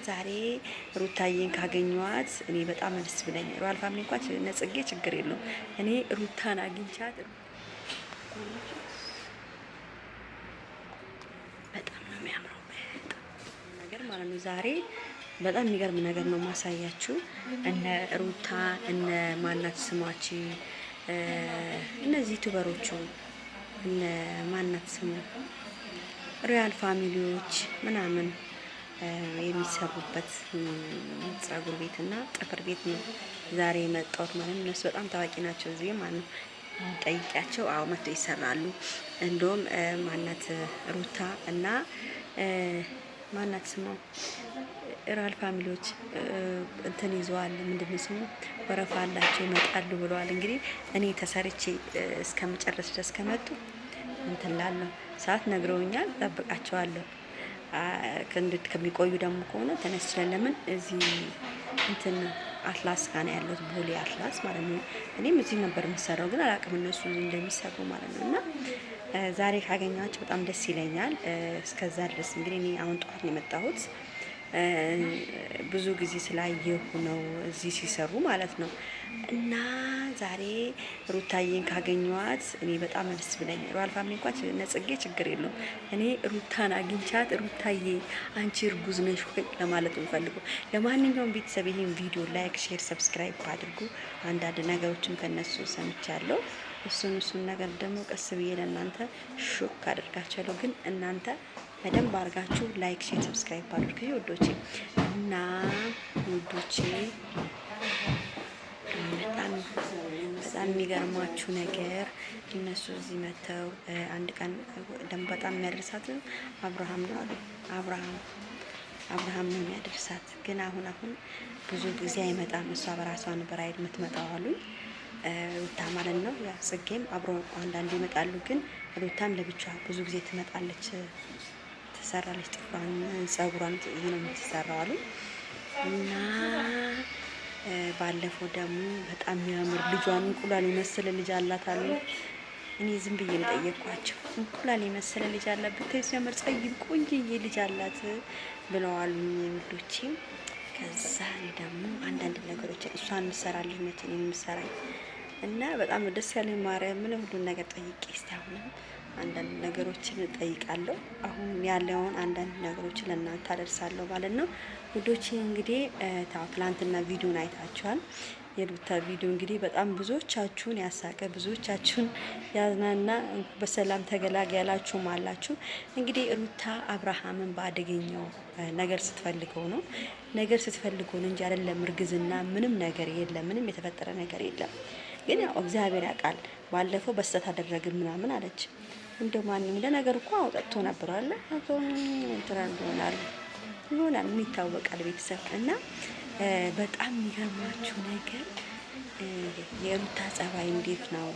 ዛሬ ሩታዬን ካገኘኋት እኔ በጣም ደስ ብለኛል። ሮያል ፋሚሊ እንኳን ነጽጌ ችግር የለውም። እኔ ሩታን አግኝቻት በጣም ነው የሚያምረው ነገር ማለት ነው። ዛሬ በጣም የሚገርም ነገር ነው ማሳያችሁ። እነ ሩታ እነ ማናት ስሟች እነዚህ ዩቲዩበሮቹ እነ ማናት ስሙ ሮያል ፋሚሊዎች ምናምን የሚሰሩበት ጸጉር ቤት እና ጥፍር ቤት ነው ዛሬ የመጣሁት ማለት ነው። እነሱ በጣም ታዋቂ ናቸው እዚህ ማለት ነው። ጠይቂያቸው አዎ መጥተው ይሰራሉ። እንደውም ማናት ሩታ እና ማናት ስሙ ሮያል ፋሚሊዎች እንትን ይዘዋል። ምንድነው ስሙ ወረፋ አላቸው ይመጣሉ ብለዋል። እንግዲህ እኔ ተሰርቼ እስከመጨረስ ድረስ ከመጡ እንትን ላለሁ ሰዓት ነግረውኛል። ጠብቃቸዋለሁ። ከሚቆዩ ደግሞ ከሆነ ተነስችለን ለምን እዚህ እንትን አትላስ ጋር ነው ያለው ቦሌ አትላስ ማለት ነው። እኔም እዚህ ነበር የምሰራው ግን አላውቅም እነሱ እንደሚሰሩ ማለት ነው። እና ዛሬ ካገኘኋቸው በጣም ደስ ይለኛል። እስከዛ ድረስ እንግዲህ እኔ አሁን ጠዋት ነው የመጣሁት። ብዙ ጊዜ ስላየሁ ነው እዚህ ሲሰሩ ማለት ነው። እና ዛሬ ሩታዬን ካገኘኋት እኔ በጣም ደስ ብለኛል። ሮያል ፋሚሊ እንኳን ነጽጌ ችግር የለውም። እኔ ሩታን አግኝቻት ሩታዬ አንቺ እርጉዝ ነሽ ወይ ለማለት እንፈልገው። ለማንኛውም ቤተሰብ ይሄን ቪዲዮ ላይክ፣ ሼር፣ ሰብስክራይብ አድርጉ። አንዳንድ ነገሮችን ከነሱ ሰምቻለሁ። እሱን ነገር ደግሞ ቀስ ብዬ ለእናንተ ሾክ አድርጋችኋለሁ። ግን እናንተ በደንብ አድርጋችሁ ላይክ፣ ሼር፣ ሰብስክራይብ አድርጉ ውዶቼ እና ውዶቼ። በጣም የሚገርማችሁ ነገር እነሱ እዚህ መተው አንድ ቀን ደግሞ በጣም የሚያደርሳት አብርሃም ነው አሉ። አብርሃም ነው የሚያደርሳት። ግን አሁን ብዙ ጊዜ አይመጣም። እሷ በራሷ ነበር አይደል የምትመጣው አሉኝ። ሩታ ማለት ነው። ያ ጽጌም አብሮ አንዳንዴ ይመጣሉ። ግን ሩታም ለብቻ ብዙ ጊዜ ትመጣለች፣ ትሰራለች። ጥፍሯን ጸጉሯን ነው የምትሰራው አሉ። እና ባለፈው ደግሞ በጣም የሚያምር ልጇን እንቁላል የመሰለ ልጅ አላት አሉ። እኔ ዝም ብዬ ነው ጠየቅኳቸው። እንቁላል የመሰለ ልጅ አላት ብታይ ሲያምር ጸይም ቆንጆዬ ልጅ አላት ብለዋል ውዶቼ። ከዛ እኔ ደግሞ አንዳንድ ነገሮችን እሷን የምትሰራልኝ ነች እኔ የምትሰራኝ እና በጣም ደስ ያለኝ ማርያምን ሁሉን ነገር ጠይቄ እስቲ አሁንም አንዳንድ ነገሮችን ጠይቃለሁ። አሁን ያለውን አንዳንድ ነገሮችን ለእናንተ አደርሳለሁ ማለት ነው ውዶቼ። እንግዲህ ትላንትና ቪዲዮን አይታችኋል። የሩታ ቪዲዮ እንግዲህ በጣም ብዙዎቻችሁን ያሳቀ ብዙዎቻችሁን ያዝናና በሰላም ተገላገ ያላችሁም አላችሁ። እንግዲህ ሩታ አብርሃምን በአደገኛው ነገር ስትፈልገው ነው እንጂ አይደለም እርግዝና ምንም ነገር የለም። ምንም የተፈጠረ ነገር የለም። ግን ያው እግዚአብሔር ያውቃል። ባለፈው በስተት አደረግን ምናምን አለች። እንደማንም ለነገር እኮ አውጥቶ ነበር አለ ትራንድ ይሆናል ምን ይታወቃል ቤተሰብ። እና በጣም የሚገርማችሁ ነገር የሩታ ጸባይ እንዴት ነው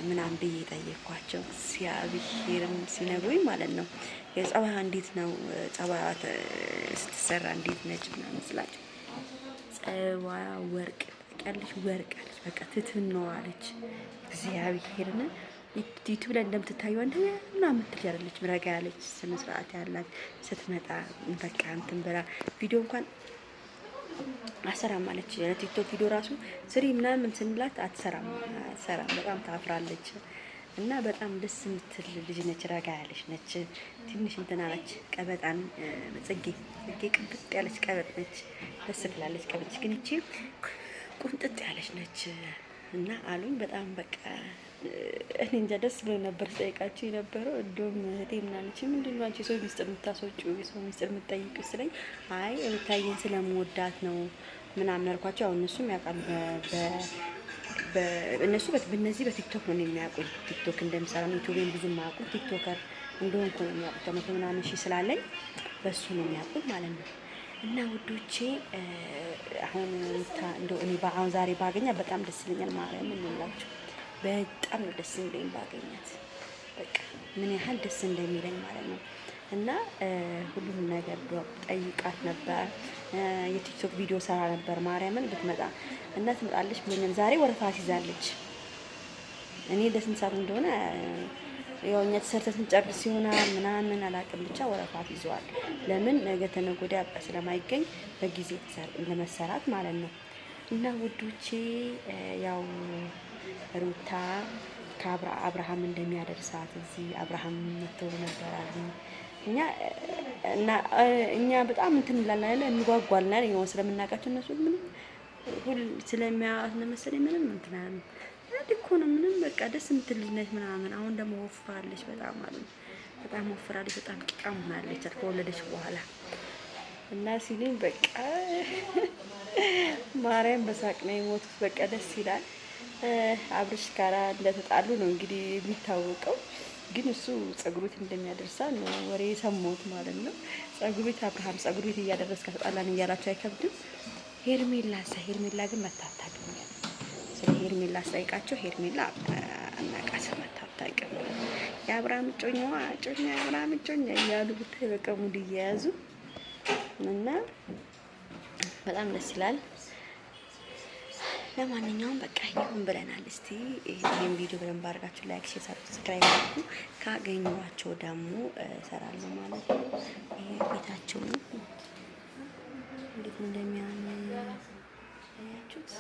ምናምን ብዬ ጠየኳቸው። ሲያብሂርም ሲነግሩኝ ማለት ነው የጸባይ እንዴት ነው ጸባይ ስትሰራ እንዴት ነች ምናምን ስላቸው ጸባይ ወርቅ ቀልሽ ወርቅ አለች። በቃ ትትነው አለች። እግዚአብሔርን ዩቲዩብ ላይ እንደምትታየው ምናምን ትያለች። ረጋ ያለች ስነ ስርዓት ያላት ስትመጣ በቃ እንትን ብላ ቪዲዮ እንኳን አሰራም አለች። ለቲክቶክ ቪዲዮ ራሱ ስሪ ምናምን ስንላት አትሰራም። በጣም ታፍራለች። እና በጣም ደስ የምትል ልጅ ነች። ረጋ ያለች ነች። ትንሽ እንትን አለች። ቀበጣን ጽጌ ቅብጥ ያለች ቀበጥ ነች። ደስ ትላለች። ቀበጥ ግን እቺ ቁንጥጥ ያለች ነች። እና አሉኝ በጣም በቃ እኔ እንጃ ደስ ብሎ ነበር ጠይቃችሁ የነበረው። እንደውም እህቴ ምናለች ምንድነው አንቺ ሰው ሚስጥር የምታስወጪው የሰው ሚስጥር የምትጠይቂው ስለኝ አይ ሩታዬን ስለምወዳት ነው ምናምን አልኳቸው። አሁን እነሱም ያውቃሉ። እነሱ በእነዚህ በቲክቶክ ነው የሚያውቁኝ። ቲክቶክ እንደምሰራ ነው። ዩቲዩብን ብዙም የማያውቁ ቲክቶከር እንደሆንኩ ነው የሚያውቁት። ከመቶ ምናምን ሺህ ስላለኝ በሱ ነው የሚያውቁት ማለት ነው። እና ውዶቼ አሁን ሩታ እንደው እኔ አሁን ዛሬ ባገኛ በጣም ደስ ይለኛል። ማርያም እንላችሁ በጣም ነው ደስ የሚለኝ ባገኛት። በቃ ምን ያህል ደስ እንደሚለኝ ማለት ነው። እና ሁሉም ነገር ጠይቃት ነበር። የቲክቶክ ቪዲዮ ሰራ ነበር። ማርያምን ብትመጣ እና ትመጣለች ብሎኛል። ዛሬ ወረፋ ይዛለች። እኔ ለስንት ሰዓት እንደሆነ ያው እኛ ተሰርተን ስንጨርስ ይሆናል ምናምን አላውቅም፣ ብቻ ወረፋት ይዘዋል። ለምን ነገ ተነገ ወዲያ ስለማይገኝ በጊዜ ለመሰራት ማለት ነው። እና ውዶቼ ያው ሩታ ከአብርሃም እንደሚያደርሳት እዚህ አብርሃም መጥቶ ነበር አሉ። እኛ በጣም እንትን እንላለን እንጓጓለን ነው ስለምናውቃቸው እነሱ ምንም ሁሉ ስለሚያዋት ነው መሰለኝ ምንም እንትን አለ እኮ ነው ምንም በቃ ደስ የምትል ልጅ ነች ምናምን። አሁን ደግሞ ወፍራለች በጣም ማለት ነው። በጣም ወፍራለች፣ በጣም ቂጣም ሆናለች ከወለደች በኋላ እና ሲሉኝ በቃ ማርያም በሳቅ ነው የሞቱት። በቃ ደስ ይላል። አብርሽ ጋራ እንደተጣሉ ነው እንግዲህ የሚታወቀው። ግን እሱ ጸጉሩት እንደሚያደርሳ ነው ወሬ የሰማሁት ማለት ነው። ጸጉሩት አብርሃም ጸጉሩት እያደረስክ ተጣላን እያላችሁ አይከብድም። ሄርሜላ ግን መታታቅም ስለ ሄርሜላ አስጠይቃቸው። ሄርሜላ አናቃት መታታቅም የአብርሃም የአብርሃም እጮኛ እያሉ ብታይ በቃ ሙድ እየያዙ እና በጣም ደስ ይላል። ለማንኛውም በቃ ይሁን ብለናል። እስቲ ይሄን ቪዲዮ በደንብ አድርጋችሁ ላይክ፣ ሼር፣ ሰብስክራይብ አድርጉ። ካገኘኋቸው ደግሞ እሰራለሁ ማለት ነው። ይሄ ቤታቸው ነው እንዴት እንደሚያምር ያያችሁት።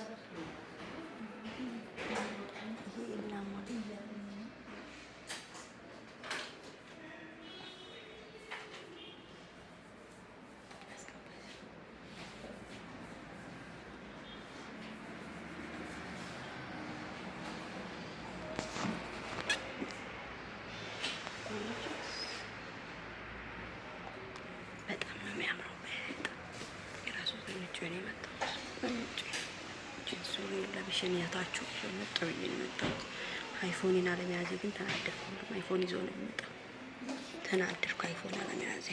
ይሄ እናማ በጣም ነው የሚያምረው። በጣም የራሱ ነጭ ነው የመጣሁት። ጂንሱ ለብሽንያታችሁ መጣ ብዬ ነው የመጣሁት። አይፎኔን አለመያዜ ግን ተናደድኩ። አይፎን ይዞ ነው የመጣው። ተናደድኩ አይፎን አለመያዜ